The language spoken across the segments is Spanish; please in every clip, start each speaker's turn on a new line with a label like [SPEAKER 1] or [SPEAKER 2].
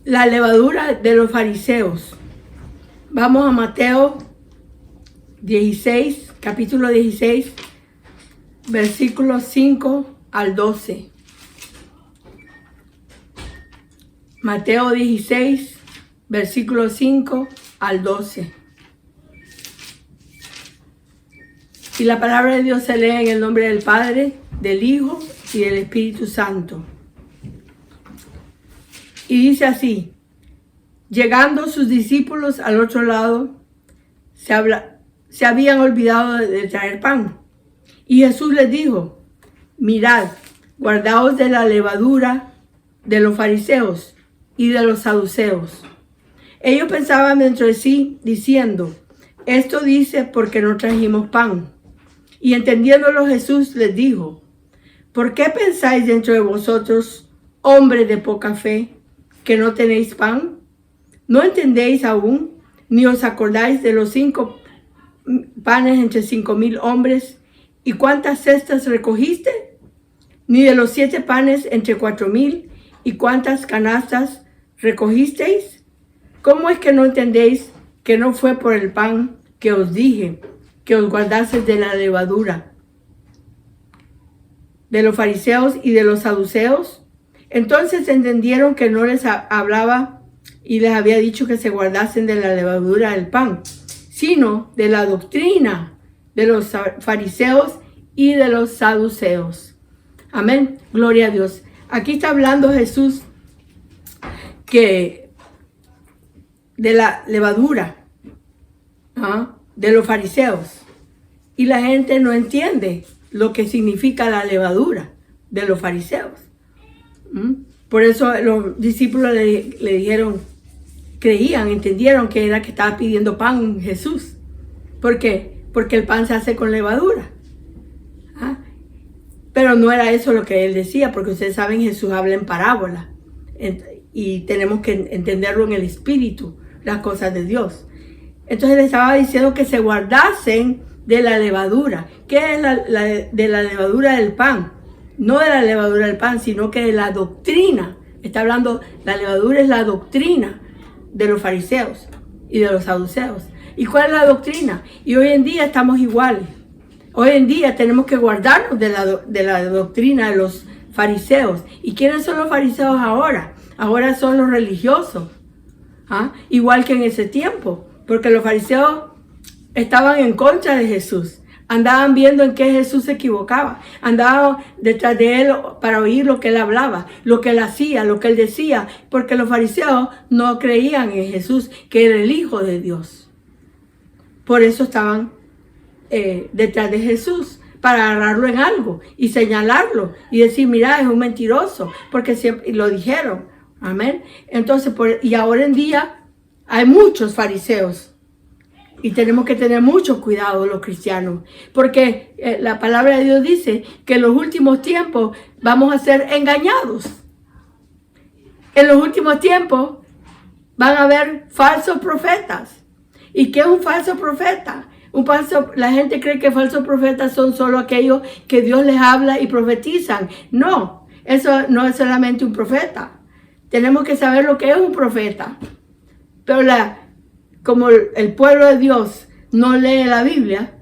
[SPEAKER 1] La levadura de los fariseos. Vamos a Mateo 16, capítulo 16, versículos 5 al 12. Mateo 16, versículos 5 al 12. Y la palabra de Dios se lee en el nombre del Padre, del Hijo y del Espíritu Santo. Y dice así: llegando sus discípulos al otro lado, se habían olvidado de traer pan. Y Jesús les dijo: mirad, guardaos de la levadura de los fariseos y de los saduceos. Ellos pensaban dentro de sí, diciendo: esto dice porque no trajimos pan. Y entendiéndolo, Jesús les dijo: ¿por qué pensáis dentro de vosotros, hombres de poca fe, que no tenéis pan? ¿No entendéis aún, ni os acordáis de los 5 panes entre 5,000 hombres? ¿Y cuántas cestas recogiste? ¿Ni de los 7 panes entre 4,000? ¿Y cuántas canastas recogisteis? ¿Cómo es que no entendéis que no fue por el pan que os dije que os guardaseis de la levadura de los fariseos y de los saduceos? Entonces entendieron que no les hablaba y les había dicho que se guardasen de la levadura del pan, sino de la doctrina de los fariseos y de los saduceos. Amén. Gloria a Dios. Aquí está hablando Jesús que de la levadura de los fariseos. Y la gente no entiende lo que significa la levadura de los fariseos. Por eso los discípulos le dijeron, creían, entendieron que era que estaba pidiendo pan Jesús. ¿Por qué? Porque el pan se hace con levadura. Pero no era eso lo que él decía, porque ustedes saben, Jesús habla en parábola. Y tenemos que entenderlo en el espíritu, las cosas de Dios. Entonces le estaba diciendo que se guardasen de la levadura. ¿Qué es de la levadura del pan? No de la levadura del pan, sino que de la doctrina. Está hablando, la levadura es la doctrina de los fariseos y de los saduceos. ¿Y cuál es la doctrina? Y hoy en día estamos iguales. Hoy en día tenemos que guardarnos de la doctrina de los fariseos. ¿Y quiénes son los fariseos ahora? Ahora son los religiosos. Igual que en ese tiempo. Porque los fariseos estaban en contra de Jesús. Andaban viendo en qué Jesús se equivocaba. Andaban detrás de él para oír lo que él hablaba, lo que él hacía, lo que él decía. Porque los fariseos no creían en Jesús, que era el Hijo de Dios. Por eso estaban detrás de Jesús, para agarrarlo en algo y señalarlo y decir, mira, es un mentiroso, porque siempre lo dijeron. Amén. Entonces, y ahora en día hay muchos fariseos. Y tenemos que tener mucho cuidado los cristianos, porque la palabra de Dios dice que en los últimos tiempos vamos a ser engañados. En los últimos tiempos van a haber falsos profetas. ¿Y qué es un falso profeta? La gente cree que falsos profetas son solo aquellos que Dios les habla y profetizan. No, eso no es solamente un profeta. Tenemos que saber lo que es un profeta. Pero como el pueblo de Dios no lee la Biblia,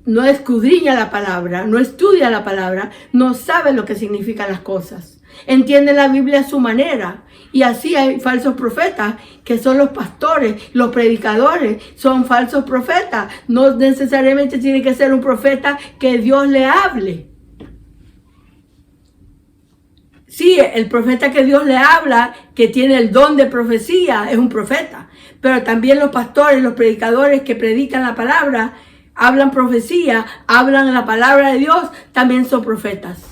[SPEAKER 1] no escudriña la palabra, no estudia la palabra, no sabe lo que significan las cosas. Entiende la Biblia a su manera. Y así hay falsos profetas, que son los pastores, los predicadores, son falsos profetas. No necesariamente tiene que ser un profeta que Dios le hable. Sí, el profeta que Dios le habla, que tiene el don de profecía, es un profeta. Pero también los pastores, los predicadores que predican la palabra, hablan profecía, hablan la palabra de Dios, también son profetas.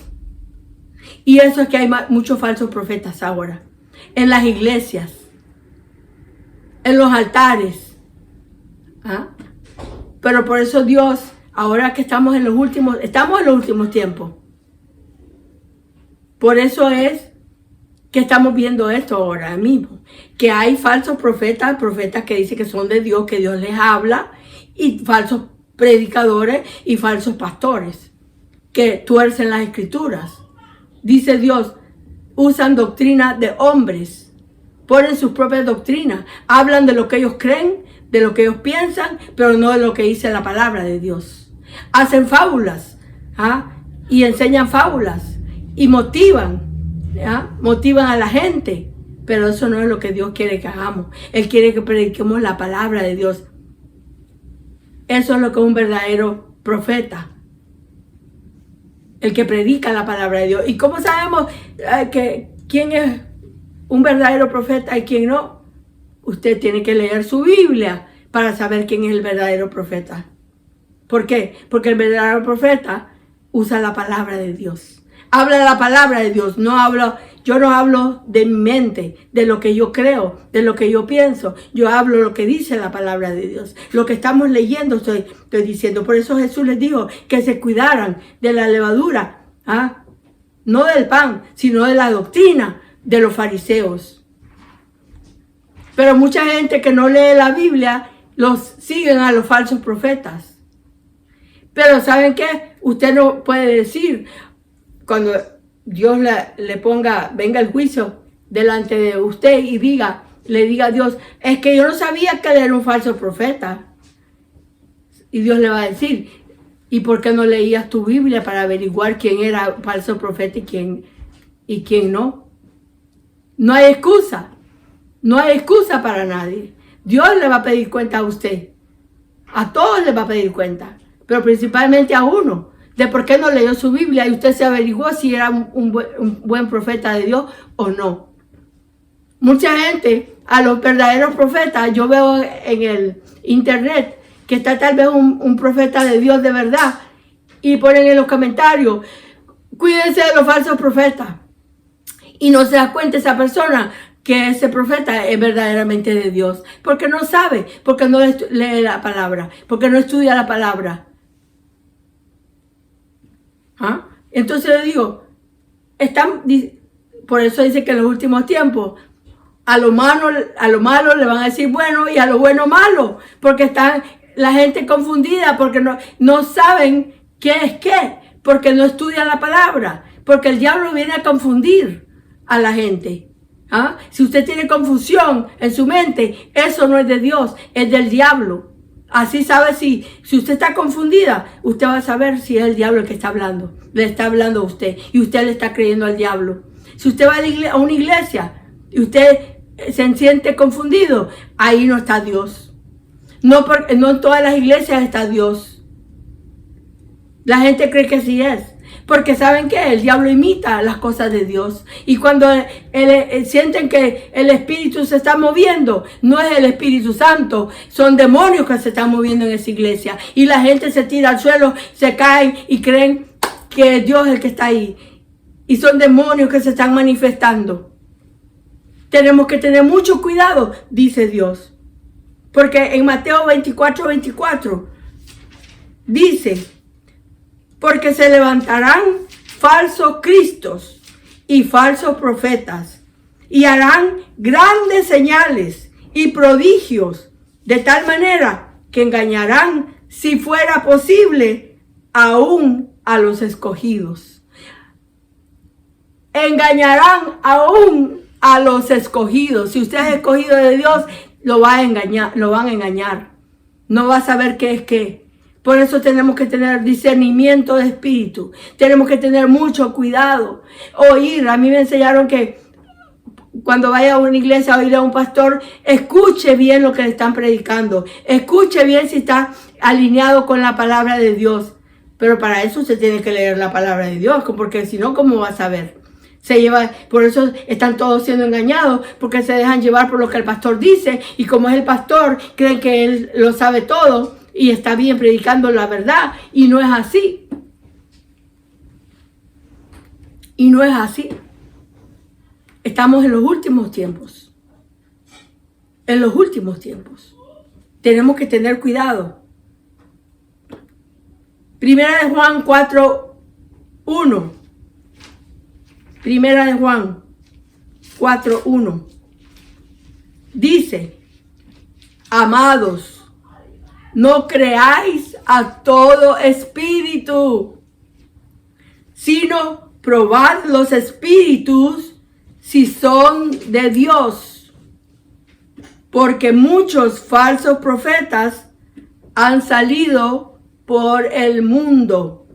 [SPEAKER 1] Y eso es que hay muchos falsos profetas ahora. En las iglesias, en los altares. Pero por eso Dios, ahora que estamos en los últimos tiempos. Por eso es que estamos viendo esto ahora mismo. Que hay falsos profetas que dicen que son de Dios, que Dios les habla, y falsos predicadores y falsos pastores que tuercen las escrituras. Dice Dios, usan doctrina de hombres, ponen sus propias doctrinas, hablan de lo que ellos creen, de lo que ellos piensan, pero no de lo que dice la palabra de Dios. Hacen fábulas, y enseñan fábulas y motivan a la gente, pero eso no es lo que Dios quiere que hagamos. Él quiere que prediquemos la palabra de Dios. Eso es lo que es un verdadero profeta, el que predica la palabra de Dios. ¿Y cómo sabemos quién es un verdadero profeta y quién no? Usted tiene que leer su Biblia para saber quién es el verdadero profeta. ¿Por qué? Porque el verdadero profeta usa la palabra de Dios. Habla la palabra de Dios. Yo no hablo de mi mente, de lo que yo creo, de lo que yo pienso. Yo hablo lo que dice la palabra de Dios. Lo que estamos leyendo estoy diciendo. Por eso Jesús les dijo que se cuidaran de la levadura, no del pan, sino de la doctrina de los fariseos. Pero mucha gente que no lee la Biblia los siguen a los falsos profetas. Pero ¿saben qué? Usted no puede decir, cuando Dios venga el juicio delante de usted y le diga a Dios, es que yo no sabía que él era un falso profeta. Y Dios le va a decir, ¿y por qué no leías tu Biblia para averiguar quién era falso profeta y quién no? No hay excusa. No hay excusa para nadie. Dios le va a pedir cuenta a usted. A todos les va a pedir cuenta. Pero principalmente a uno. De por qué no leyó su Biblia y usted se averiguó si era un buen profeta de Dios o no. Mucha gente, a los verdaderos profetas, yo veo en el internet que está tal vez un profeta de Dios de verdad. Y ponen en los comentarios, cuídense de los falsos profetas. Y no se da cuenta esa persona que ese profeta es verdaderamente de Dios. Porque no sabe, porque no lee la palabra, porque no estudia la palabra. Entonces le digo, por eso dice que en los últimos tiempos, a lo malo le van a decir bueno y a lo bueno malo. Porque están la gente confundida, porque no saben qué es qué, porque no estudian la palabra. Porque el diablo viene a confundir a la gente. Si usted tiene confusión en su mente, eso no es de Dios, es del diablo. Así sabe si usted está confundida, usted va a saber si es el diablo el que está hablando. Le está hablando a usted y usted le está creyendo al diablo. Si usted va a una iglesia y usted se siente confundido, ahí no está Dios. No en todas las iglesias está Dios. La gente cree que sí es. Porque ¿saben qué? El diablo imita las cosas de Dios. Y cuando sienten que el Espíritu se está moviendo, no es el Espíritu Santo, son demonios que se están moviendo en esa iglesia. Y la gente se tira al suelo, se caen y creen que es Dios el que está ahí. Y son demonios que se están manifestando. Tenemos que tener mucho cuidado, dice Dios. Porque en Mateo 24:24 dice, porque se levantarán falsos cristos y falsos profetas, y harán grandes señales y prodigios, de tal manera que engañarán, si fuera posible, aún a los escogidos. Engañarán aún a los escogidos. Si usted es escogido de Dios, lo van a engañar. No va a saber qué es qué. Por eso tenemos que tener discernimiento de espíritu. Tenemos que tener mucho cuidado. A mí me enseñaron que cuando vaya a una iglesia a oír a un pastor, escuche bien lo que le están predicando. Escuche bien si está alineado con la palabra de Dios. Pero para eso usted tiene que leer la palabra de Dios, porque si no, ¿cómo va a saber? Por eso están todos siendo engañados, porque se dejan llevar por lo que el pastor dice, y como es el pastor, creen que él lo sabe todo y está bien predicando la verdad, y no es así. Y no es así. Estamos en los últimos tiempos. En los últimos tiempos. Tenemos que tener cuidado. Primera de Juan 4:1. Primera de Juan 4:1. Dice, amados, no creáis a todo espíritu, sino probad los espíritus si son de Dios, porque muchos falsos profetas han salido por el mundo.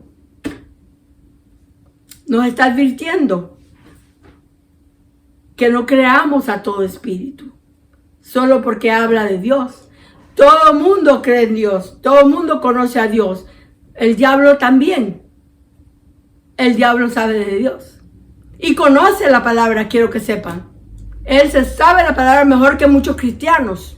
[SPEAKER 1] Nos está advirtiendo que no creamos a todo espíritu, solo porque habla de Dios. Todo el mundo cree en Dios, todo el mundo conoce a Dios. El diablo también. El diablo sabe de Dios y conoce la palabra, quiero que sepan. Él se sabe la palabra mejor que muchos cristianos.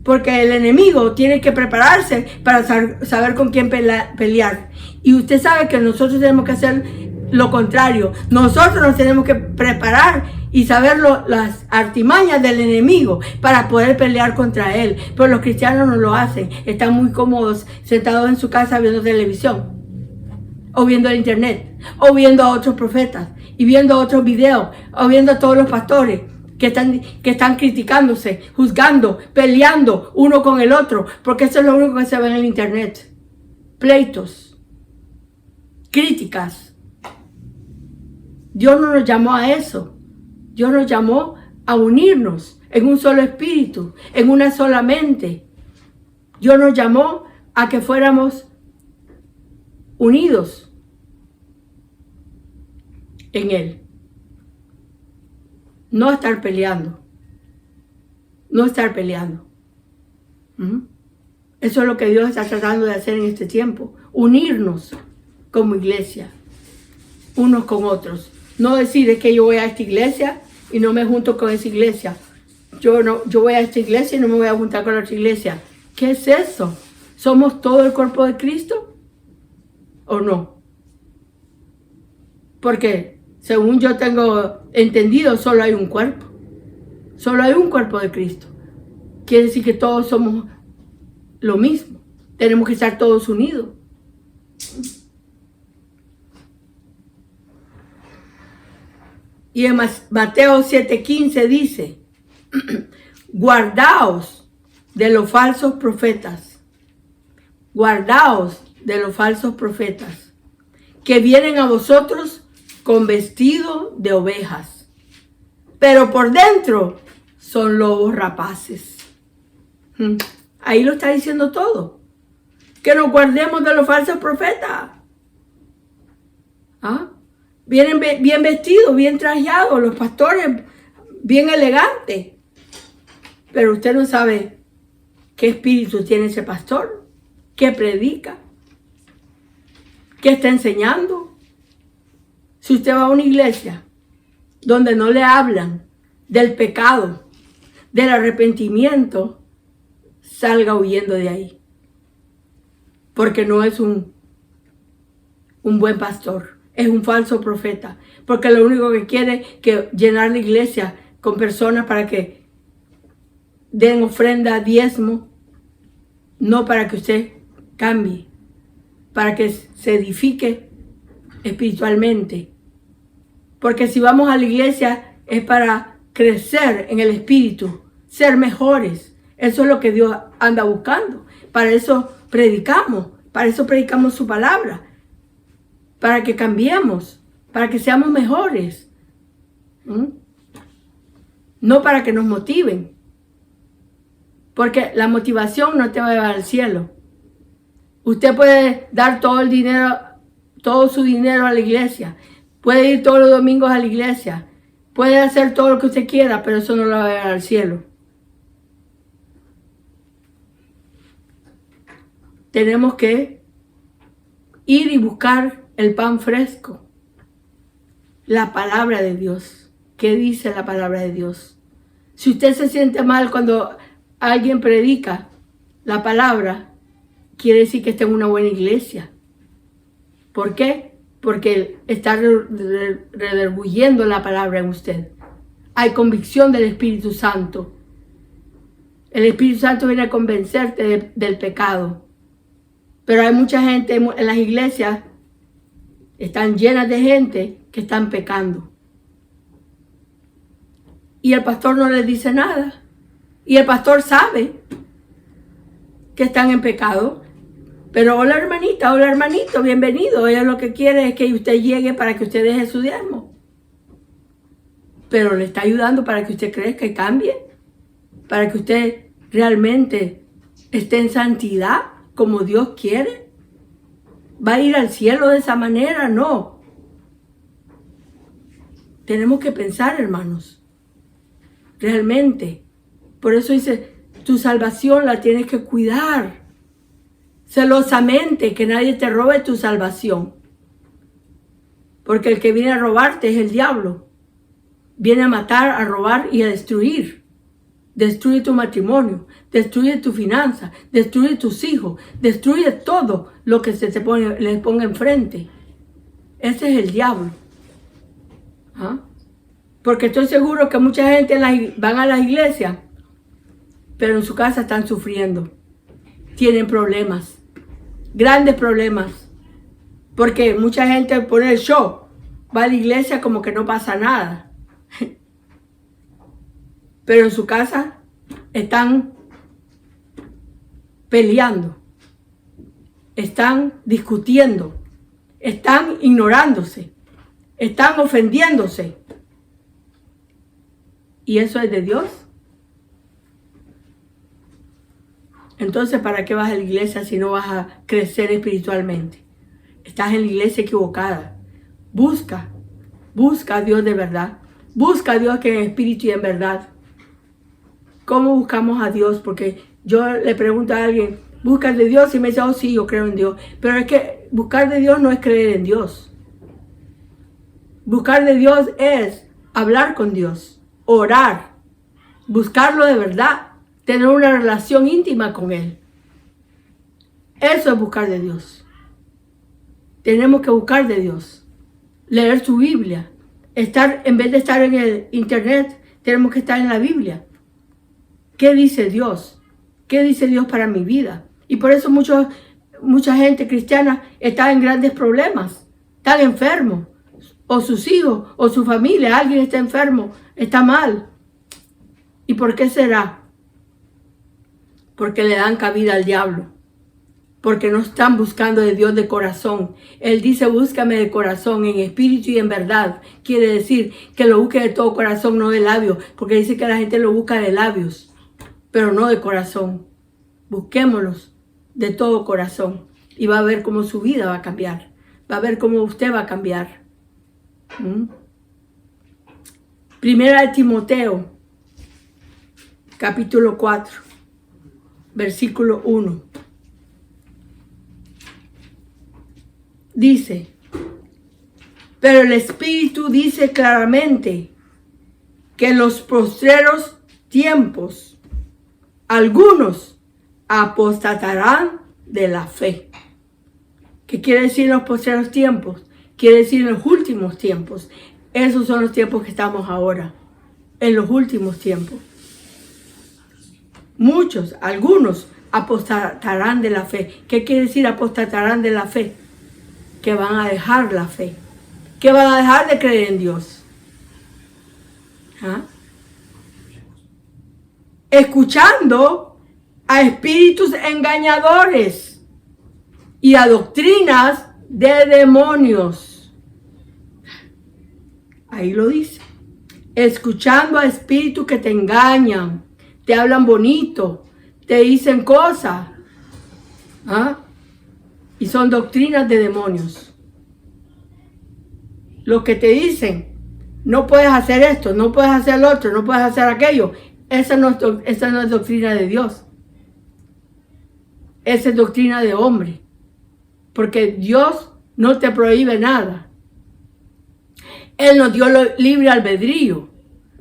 [SPEAKER 1] Porque el enemigo tiene que prepararse para saber con quién pelear. Y usted sabe que nosotros tenemos que hacer lo contrario. Nosotros nos tenemos que preparar y saber las artimañas del enemigo para poder pelear contra él. Pero los cristianos no lo hacen. Están muy cómodos sentados en su casa viendo televisión, o viendo el internet, o viendo a otros profetas, y viendo otros videos, o viendo a todos los pastores que están criticándose, juzgando, peleando uno con el otro, porque eso es lo único que se ve en el internet. Pleitos, críticas. Dios no nos llamó a eso. Dios nos llamó a unirnos en un solo espíritu, en una sola mente. Dios nos llamó a que fuéramos unidos en Él. No estar peleando. No estar peleando. Eso es lo que Dios está tratando de hacer en este tiempo. Unirnos como iglesia, unos con otros. No decir es que yo voy a esta iglesia y no me junto con esa iglesia. Yo voy a esta iglesia y no me voy a juntar con otra iglesia. ¿Qué es eso? ¿Somos todo el cuerpo de Cristo? ¿O no? Porque según yo tengo entendido, solo hay un cuerpo. Solo hay un cuerpo de Cristo. Quiere decir que todos somos lo mismo. Tenemos que estar todos unidos. Y en Mateo 7:15 dice, guardaos de los falsos profetas. Guardaos de los falsos profetas que vienen a vosotros con vestido de ovejas, pero por dentro son lobos rapaces. Ahí lo está diciendo todo. Que nos guardemos de los falsos profetas. Vienen bien vestidos, bien trajeados, los pastores bien elegantes. Pero usted no sabe qué espíritu tiene ese pastor, qué predica, qué está enseñando. Si usted va a una iglesia donde no le hablan del pecado, del arrepentimiento, salga huyendo de ahí. Porque no es un buen pastor. Es un falso profeta, porque lo único que quiere es que llenar la iglesia con personas para que den ofrenda, diezmo, no para que usted cambie, para que se edifique espiritualmente. Porque si vamos a la iglesia es para crecer en el espíritu, ser mejores. Eso es lo que Dios anda buscando. Para eso predicamos su palabra. Para que cambiemos, para que seamos mejores. No para que nos motiven. Porque la motivación no te va a llevar al cielo. Usted puede dar todo el dinero, todo su dinero a la iglesia. Puede ir todos los domingos a la iglesia. Puede hacer todo lo que usted quiera, pero eso no lo va a llevar al cielo. Tenemos que ir y buscar el pan fresco, la palabra de Dios. ¿Qué dice la palabra de Dios? Si usted se siente mal cuando alguien predica la palabra, quiere decir que está en una buena iglesia. ¿Por qué? Porque está redarguyendo la palabra en usted. Hay convicción del Espíritu Santo. El Espíritu Santo viene a convencerte del pecado. Pero hay mucha gente en las iglesias, están llenas de gente que están pecando. Y el pastor no les dice nada. Y el pastor sabe que están en pecado. Pero hola hermanita, hola hermanito, bienvenido. Ella lo que quiere es que usted llegue para que usted deje su diezmo. pero le está ayudando para que usted crezca y cambie, para que usted realmente esté en santidad como Dios quiere. ¿Va a ir al cielo de esa manera? No. Tenemos que pensar, hermanos, realmente. Por eso dice, tu salvación la tienes que cuidar celosamente, que nadie te robe tu salvación. Porque el que viene a robarte es el diablo. Viene a matar, a robar y a destruir. Destruye tu matrimonio, destruye tu finanza, destruye tus hijos, destruye todo lo que les ponga enfrente. Ese es el diablo. ¿Ah? Porque estoy seguro que mucha gente van a la iglesia, pero en su casa están sufriendo. Tienen problemas, grandes problemas. Porque mucha gente pone el show, va a la iglesia como que no pasa nada. Pero en su casa están peleando, están discutiendo, están ignorándose, están ofendiéndose. ¿Y eso es de Dios? Entonces, ¿para qué vas a la iglesia si no vas a crecer espiritualmente? Estás en la iglesia equivocada. Busca a Dios de verdad. Busca a Dios que en espíritu y en verdad. ¿Cómo buscamos a Dios? Porque yo le pregunto a alguien, ¿buscas de Dios? Y me dice, oh sí, yo creo en Dios. Pero es que buscar de Dios no es creer en Dios. Buscar de Dios es hablar con Dios, orar, buscarlo de verdad, tener una relación íntima con Él. Eso es buscar de Dios. Tenemos que buscar de Dios, leer su Biblia, en vez de estar en el internet, tenemos que estar en la Biblia. ¿Qué dice Dios? ¿Qué dice Dios para mi vida? Y por eso mucha gente cristiana está en grandes problemas, están enfermos, o sus hijos, o su familia, alguien está enfermo, está mal. ¿Y por qué será? Porque le dan cabida al diablo, porque no están buscando de Dios de corazón. Él dice, búscame de corazón, en espíritu y en verdad. Quiere decir que lo busque de todo corazón, no de labios, porque dice que la gente lo busca de labios, pero no de corazón. Busquémoslos de todo corazón y va a ver cómo su vida va a cambiar. Va a ver cómo usted va a cambiar. Primera de Timoteo, capítulo 4, versículo 1. Dice, pero el Espíritu dice claramente que en los postreros tiempos algunos apostatarán de la fe. ¿Qué quiere decir en los postreros tiempos? Quiere decir en los últimos tiempos. Esos son los tiempos que estamos ahora, en los últimos tiempos. Algunos apostatarán de la fe. ¿Qué quiere decir apostatarán de la fe? Que van a dejar la fe, que van a dejar de creer en Dios. Escuchando a espíritus engañadores y a doctrinas de demonios. Ahí lo dice. Escuchando a espíritus que te engañan, te hablan bonito, te dicen cosas. Y son doctrinas de demonios. Lo que te dicen, no puedes hacer esto, no puedes hacer lo otro, no puedes hacer aquello. Esa no es doctrina de Dios. Esa es doctrina de hombre. Porque Dios no te prohíbe nada. Él nos dio libre albedrío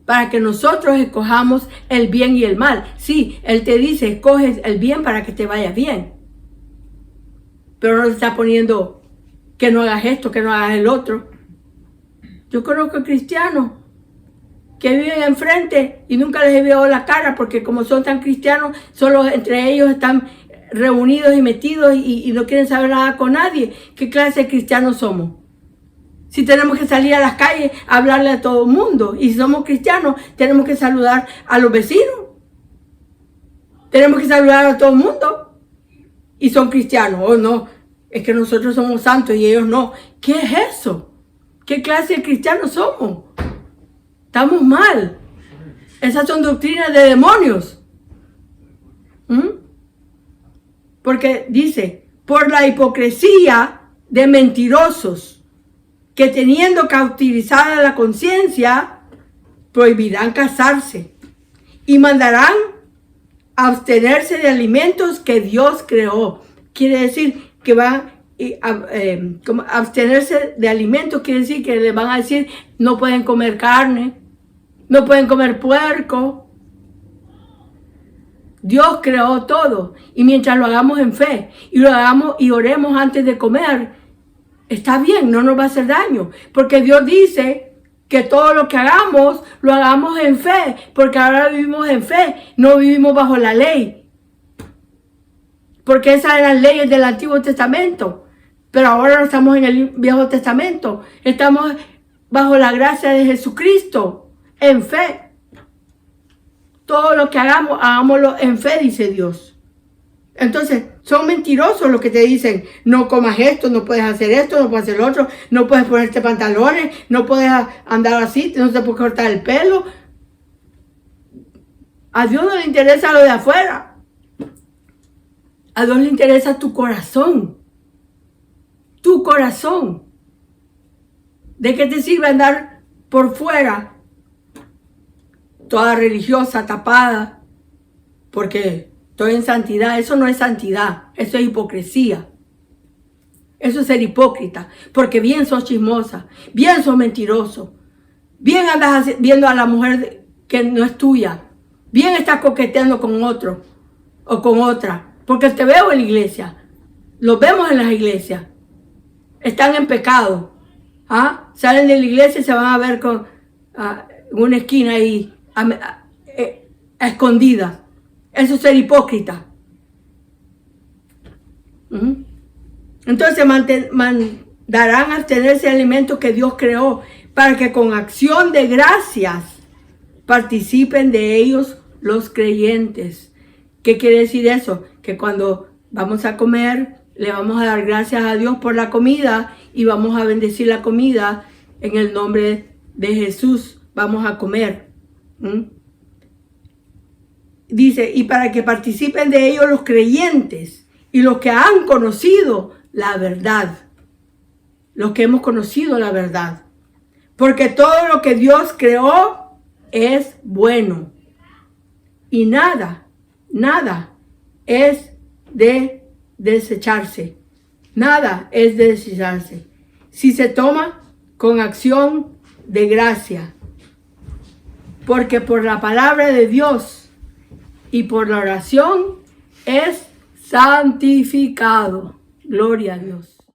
[SPEAKER 1] para que nosotros escojamos el bien y el mal. Sí, Él te dice, escoges el bien para que te vaya bien. Pero no te está poniendo que no hagas esto, que no hagas el otro. Yo conozco cristianos que viven enfrente y nunca les he visto la cara porque como son tan cristianos, solo entre ellos están reunidos y metidos y no quieren saber nada con nadie. ¿Qué clase de cristianos somos? Si tenemos que salir a las calles a hablarle a todo el mundo y si somos cristianos, tenemos que saludar a los vecinos. Tenemos que saludar a todo el mundo. Y son cristianos. Oh, no, es que nosotros somos santos y ellos no. ¿Qué es eso? ¿Qué clase de cristianos somos? Estamos mal. Esas son doctrinas de demonios. Porque dice, por la hipocresía de mentirosos, que teniendo cauterizada la conciencia, prohibirán casarse y mandarán abstenerse de alimentos que Dios creó. Quiere decir que van como abstenerse de alimentos, quiere decir que le van a decir no pueden comer carne, no pueden comer puerco. Dios creó todo, y mientras lo hagamos en fe y lo hagamos y oremos antes de comer, está bien, no nos va a hacer daño, porque Dios dice que todo lo que hagamos lo hagamos en fe, porque ahora vivimos en fe, no vivimos bajo la ley, porque esas eran leyes del Antiguo Testamento, pero ahora no estamos en el Viejo Testamento, estamos bajo la gracia de Jesucristo, en fe. Todo lo que hagamos, hagámoslo en fe, dice Dios. Entonces, son mentirosos los que te dicen, no comas esto, no puedes hacer esto, no puedes hacer lo otro, no puedes ponerte pantalones, no puedes andar así, no te puedes cortar el pelo. A Dios no le interesa lo de afuera. A Dios le interesa tu corazón. Tu corazón. ¿De qué te sirve andar por fuera? Toda religiosa, tapada, porque estoy en santidad. Eso no es santidad, eso es hipocresía. Eso es ser hipócrita, porque bien sos chismosa, bien sos mentiroso, bien andas viendo a la mujer que no es tuya, bien estás coqueteando con otro o con otra, porque te veo en la iglesia, los vemos en las iglesias, están en pecado, salen de la iglesia y se van a ver con en una esquina ahí, a escondidas. Eso es ser hipócrita. Entonces mandarán a abstenerse de alimentos que Dios creó, para que con acción de gracias participen de ellos los creyentes. ¿Qué quiere decir eso? Que cuando vamos a comer, le vamos a dar gracias a Dios por la comida y vamos a bendecir la comida en el nombre de Jesús. Vamos a comer. Dice, y para que participen de ellos los creyentes y los que han conocido la verdad. Los que hemos conocido la verdad. Porque todo lo que Dios creó es bueno. Y nada es de desecharse. Nada es de desecharse. Si se toma con acción de gracia. Porque por la palabra de Dios y por la oración es santificado. Gloria a Dios.